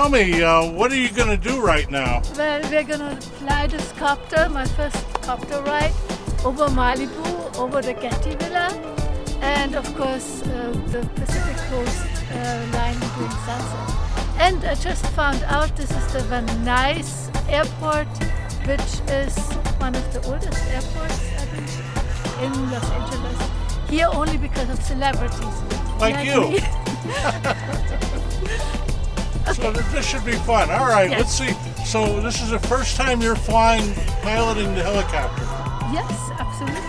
tell me, what are you going to do right now? Well, we're going to fly this copter, my first copter ride, over Malibu, over the Getty Villa, and of course the Pacific Coast line during sunset. And I just found out this is the Van Nuys Airport, which is one of the oldest airports, I think, in Los Angeles. Here only because of celebrities. Like you. Me. So this should be fun. All right, Yes. Let's see. So this is the first time you're piloting the helicopter. Yes, absolutely.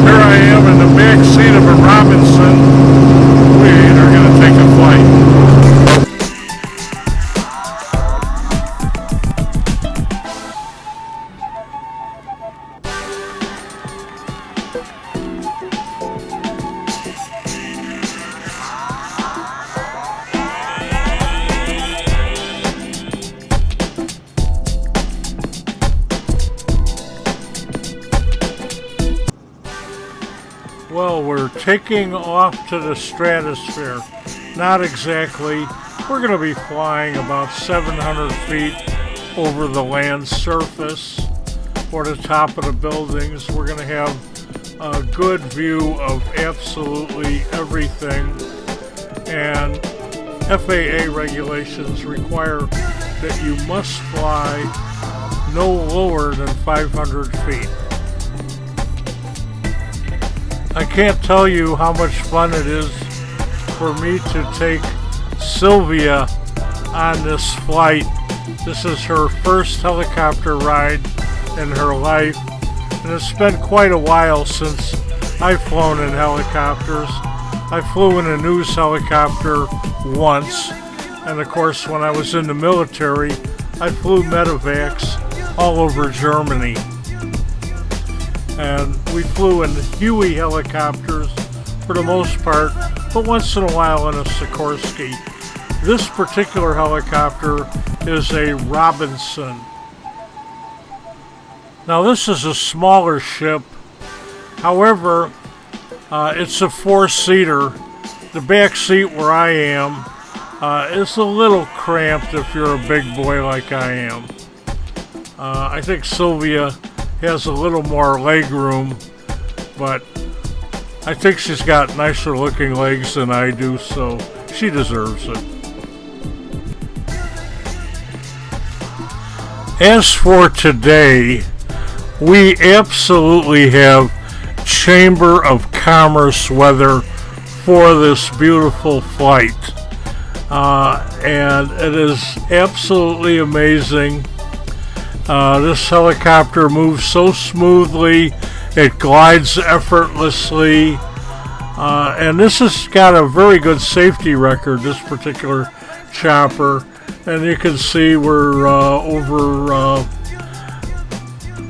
Here I am in the back seat of a Robinson. We are going to take a flight. Well, we're taking off to the stratosphere. Not exactly. We're going to be flying about 700 feet over the land surface or the top of the buildings. We're going to have a good view of absolutely everything. And FAA regulations require that you must fly no lower than 500 feet. I can't tell you how much fun it is for me to take Silvia on this flight. This is her first helicopter ride in her life, and it's been quite a while since I've flown in helicopters. I flew in a news helicopter once, and of course when I was in the military, I flew medevacs all over Germany. And we flew in Huey helicopters for the most part, but once in a while in a Sikorsky. This particular helicopter is a Robinson. Now this is a smaller ship, however, it's a four-seater. The back seat where I am is a little cramped if you're a big boy like I am. I think Silvia has a little more leg room, but I think she's got nicer looking legs than I do, so she deserves it. As for today, we absolutely have Chamber of Commerce weather for this beautiful flight, and it is absolutely amazing. This helicopter moves so smoothly, it glides effortlessly, and this has got a very good safety record, this particular chopper. And you can see we're over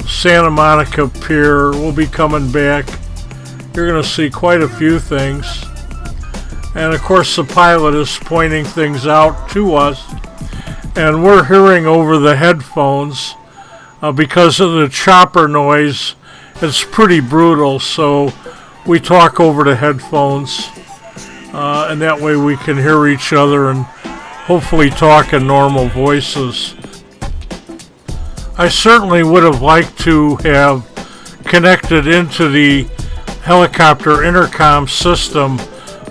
Santa Monica Pier. We'll be coming back. You're going to see quite a few things. And of course the pilot is pointing things out to us, and we're hearing over the headphones. Because of the chopper noise, it's pretty brutal, so we talk over the headphones, and that way we can hear each other and hopefully talk in normal voices. I certainly would have liked to have connected into the helicopter intercom system,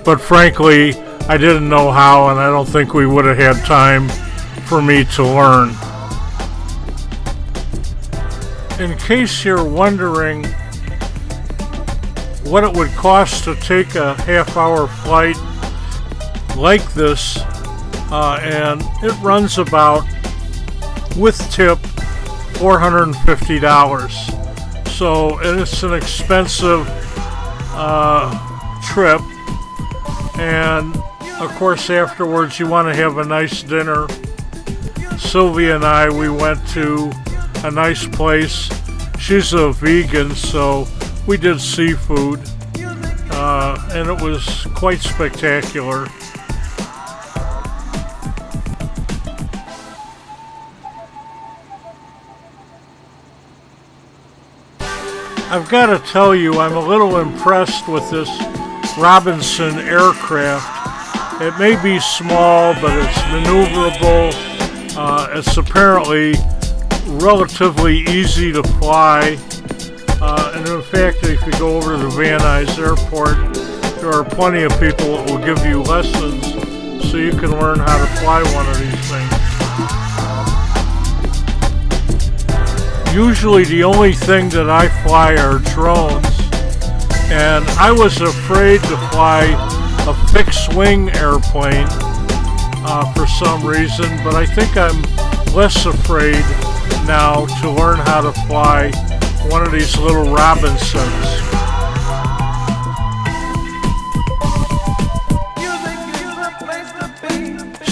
but frankly, I didn't know how, and I don't think we would have had time for me to learn. In case you're wondering what it would cost to take a half-hour flight like this, and it runs about, with tip, $450. So it's an expensive trip, and of course afterwards you want to have a nice dinner. Sylvia and I, we went to a nice place. She's a vegan, so we did seafood, and it was quite spectacular. I've got to tell you, I'm a little impressed with this Robinson aircraft. It may be small, but it's maneuverable. It's apparently relatively easy to fly. And in fact, if you go over to the Van Nuys Airport, there are plenty of people that will give you lessons so you can learn how to fly one of these things. Usually the only thing that I fly are drones, and I was afraid to fly a fixed-wing airplane for some reason, but I think I'm less afraid now to learn how to fly one of these little Robinsons.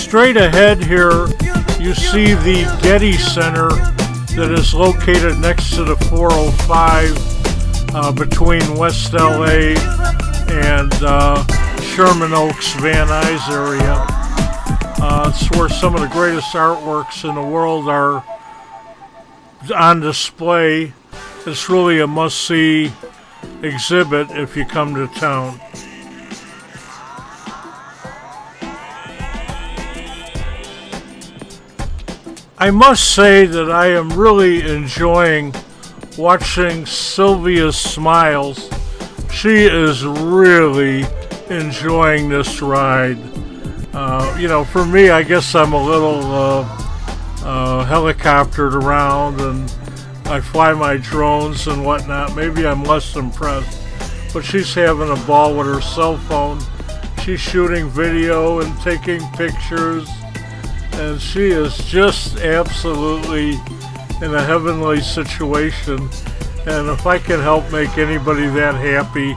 Straight ahead here, you see the Getty Center that is located next to the 405 between West LA and Sherman Oaks, Van Nuys area. It's where some of the greatest artworks in the world are on display. It's really a must-see exhibit if you come to town. I must say that I am really enjoying watching Silvia's smiles. She is really enjoying this ride. For me, I guess I'm a little helicoptered around and I fly my drones and whatnot. Maybe I'm less impressed, but she's having a ball with her cell phone. She's shooting video and taking pictures, and she is just absolutely in a heavenly situation. And if I can help make anybody that happy,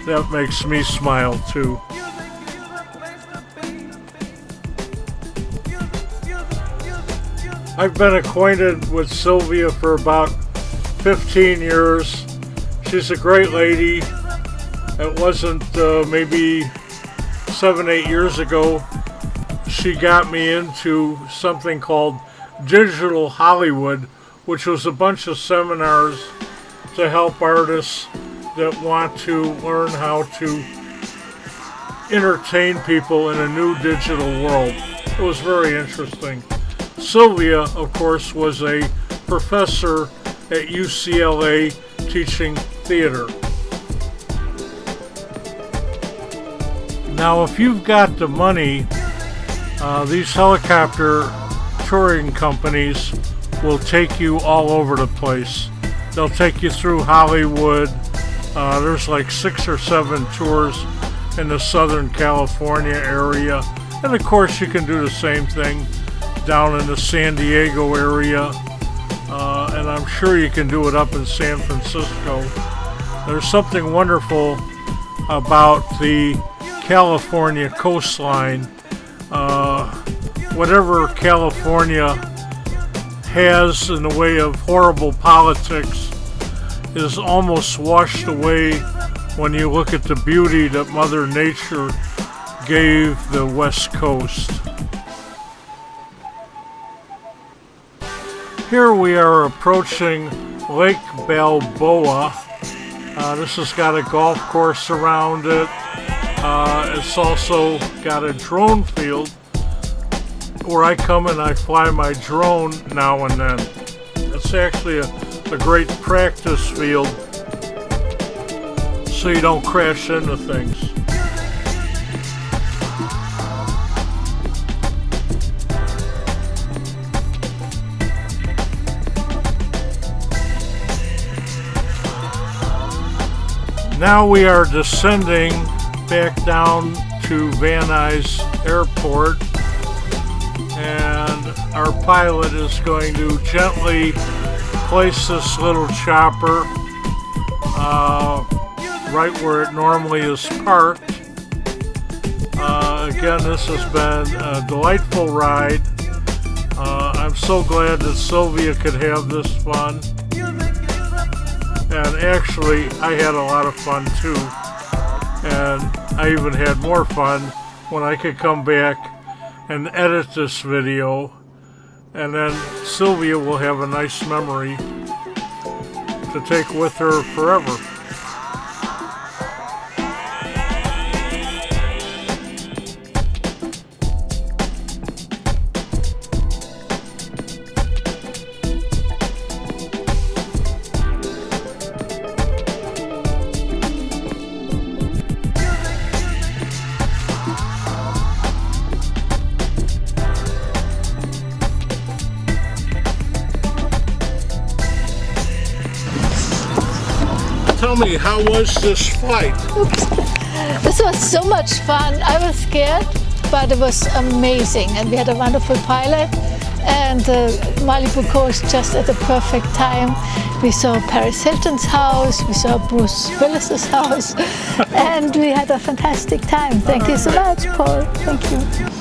that makes me smile too. I've been acquainted with Silvia for about 15 years. She's a great lady. It wasn't maybe 7-8 years ago she got me into something called Digital Hollywood, which was a bunch of seminars to help artists that want to learn how to entertain people in a new digital world. It was very interesting. Silvia, of course, was a professor at UCLA teaching theater. Now, if you've got the money, these helicopter touring companies will take you all over the place. They'll take you through Hollywood. There's like 6 or 7 tours in the Southern California area. And of course, you can do the same thing down in the San Diego area, and I'm sure you can do it up in San Francisco. There's something wonderful about the California coastline. Whatever California has in the way of horrible politics is almost washed away when you look at the beauty that Mother Nature gave the West Coast. Here we are approaching Lake Balboa. This has got a golf course around it. It's also got a drone field where I come and I fly my drone now and then. It's actually a great practice field so you don't crash into things. Now we are descending back down to Van Nuys Airport, and our pilot is going to gently place this little chopper right where it normally is parked. Again, this has been a delightful ride. I'm so glad that Silvia could have this fun. And actually, I had a lot of fun too. And I even had more fun when I could come back and edit this video. And then Silvia will have a nice memory. to take with her forever. Tell me, how was this flight? Oops. This was so much fun. I was scared, but it was amazing. And we had a wonderful pilot. And the Malibu coast just at the perfect time. We saw Paris Hilton's house, we saw Bruce Willis's house, and we had a fantastic time. Thank you so much, Paul. Thank you.